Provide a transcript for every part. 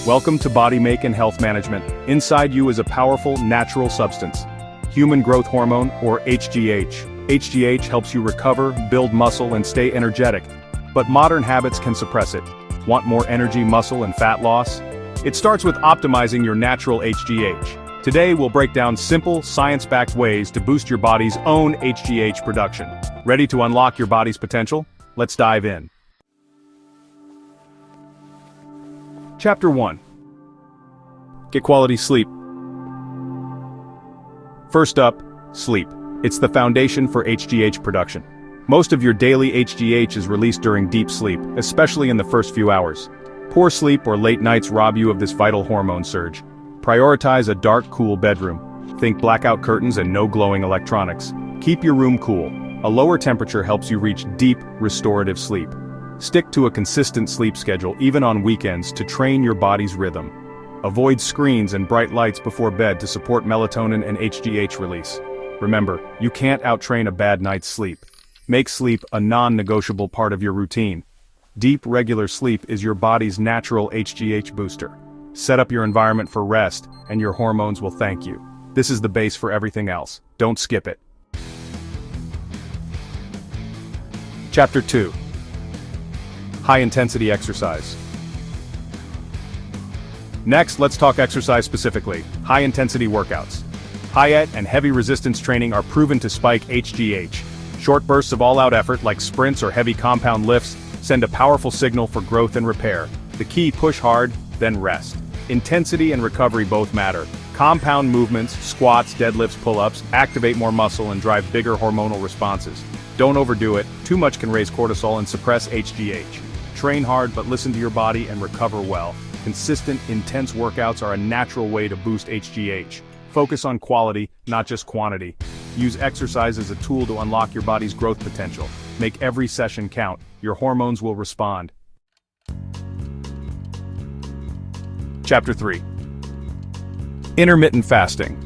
Welcome to Body Make and Health Management. Inside you is a powerful, natural substance. Human Growth Hormone, or HGH. HGH helps you recover, build muscle, and stay energetic. But modern habits can suppress it. Want more energy, muscle, and fat loss? It starts with optimizing your natural HGH. Today we'll break down simple, science-backed ways to boost your body's own HGH production. Ready to unlock your body's potential? Let's dive in. Chapter 1. Get quality sleep. First up, sleep. It's the foundation for HGH production. Most of your daily HGH is released during deep sleep, especially in the first few hours. Poor sleep or late nights rob you of this vital hormone surge. Prioritize a dark, cool bedroom. Think blackout curtains and no glowing electronics. Keep your room cool. A lower temperature helps you reach deep, restorative sleep. Stick to a consistent sleep schedule even on weekends to train your body's rhythm. Avoid screens and bright lights before bed to support melatonin and HGH release. Remember, you can't outtrain a bad night's sleep. Make sleep a non-negotiable part of your routine. Deep, regular sleep is your body's natural HGH booster. Set up your environment for rest, and your hormones will thank you. This is the base for everything else. Don't skip it. Chapter 2. High-intensity exercise. Next, let's talk exercise specifically. High-intensity workouts. High-ET and heavy resistance training are proven to spike HGH. Short bursts of all-out effort, like sprints or heavy compound lifts, send a powerful signal for growth and repair. The key: push hard, then rest. Intensity and recovery both matter. Compound movements, squats, deadlifts, pull-ups, activate more muscle and drive bigger hormonal responses. Don't overdo it. Too much can raise cortisol and suppress HGH. Train hard, but listen to your body and recover well. Consistent, intense workouts are a natural way to boost HGH. Focus on quality, not just quantity. Use exercise as a tool to unlock your body's growth potential. Make every session count. Your hormones will respond. Chapter 3. Intermittent fasting.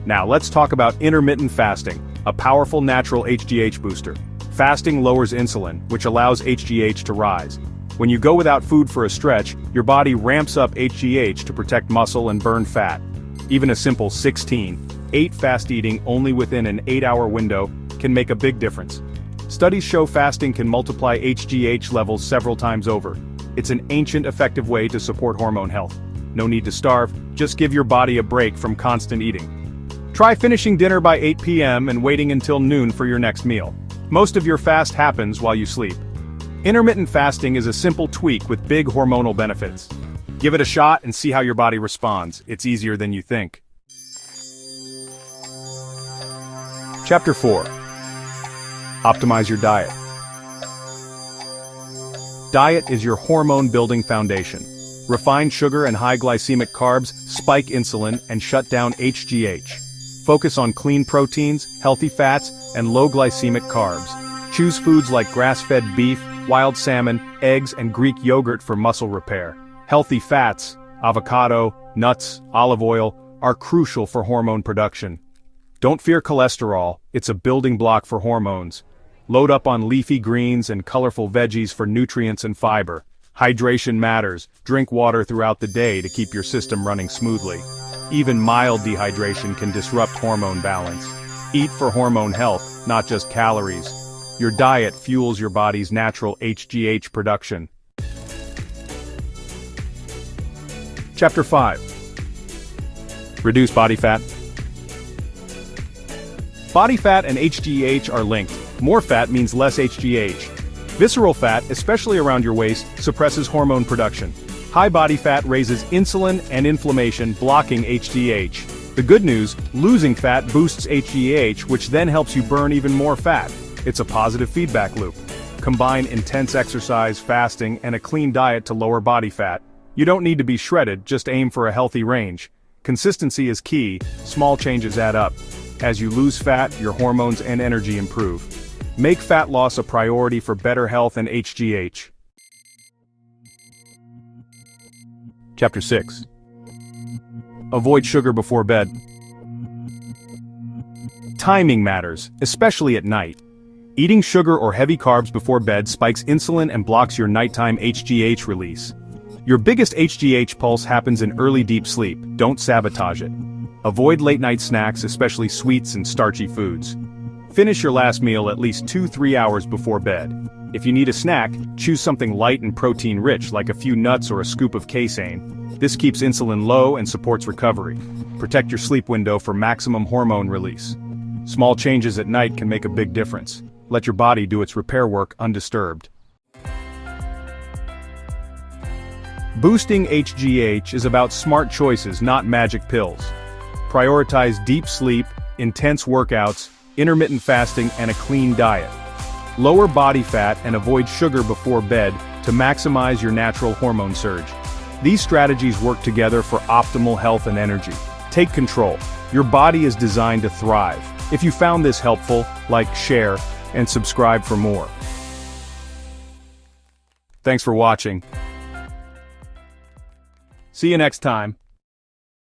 Now let's talk about intermittent fasting, a powerful natural HGH booster. Fasting lowers insulin, which allows HGH to rise. When you go without food for a stretch, your body ramps up HGH to protect muscle and burn fat. Even a simple 16:8 fast eating only within an 8-hour window can make a big difference. Studies show fasting can multiply HGH levels several times over. It's an ancient, effective way to support hormone health. No need to starve, just give your body a break from constant eating. Try finishing dinner by 8 p.m. and waiting until noon for your next meal. Most of your fast happens while you sleep. Intermittent fasting is a simple tweak with big hormonal benefits. Give it a shot and see how your body responds. It's easier than you think. Chapter 4. Optimize your diet. Diet is your hormone-building foundation. Refined sugar and high glycemic carbs spike insulin and shut down HGH. Focus on clean proteins, healthy fats, and low glycemic carbs. Choose foods like grass-fed beef, wild salmon, eggs, and Greek yogurt for muscle repair. Healthy fats, avocado, nuts, olive oil, are crucial for hormone production. Don't fear cholesterol, it's a building block for hormones. Load up on leafy greens and colorful veggies for nutrients and fiber. Hydration matters. Drink water throughout the day to keep your system running smoothly. Even mild dehydration can disrupt hormone balance. Eat for hormone health, not just calories. Your diet fuels your body's natural HGH production. Chapter 5. Reduce body fat. Body fat and HGH are linked. More fat means less HGH. Visceral fat, especially around your waist, suppresses hormone production. High body fat raises insulin and inflammation, blocking HGH. The good news, losing fat boosts HGH, which then helps you burn even more fat. It's a positive feedback loop. Combine intense exercise, fasting, and a clean diet to lower body fat. You don't need to be shredded, just aim for a healthy range. Consistency is key, small changes add up. As you lose fat, your hormones and energy improve. Make fat loss a priority for better health and HGH. Chapter 6. Avoid sugar before bed. Timing matters, especially at night. Eating sugar or heavy carbs before bed spikes insulin and blocks your nighttime HGH release. Your biggest HGH pulse happens in early deep sleep. Don't sabotage it. Avoid late-night snacks, especially sweets and starchy foods. Finish your last meal at least 2-3 hours before bed. If you need a snack, choose something light and protein-rich like a few nuts or a scoop of casein. This keeps insulin low and supports recovery. Protect your sleep window for maximum hormone release. Small changes at night can make a big difference. Let your body do its repair work undisturbed. Boosting HGH is about smart choices, not magic pills. Prioritize deep sleep, intense workouts, intermittent fasting, and a clean diet. Lower body fat and avoid sugar before bed to maximize your natural hormone surge. These strategies work together for optimal health and energy. Take control. Your body is designed to thrive. If you found this helpful, like, share, and subscribe for more. Thanks for watching. See you next time.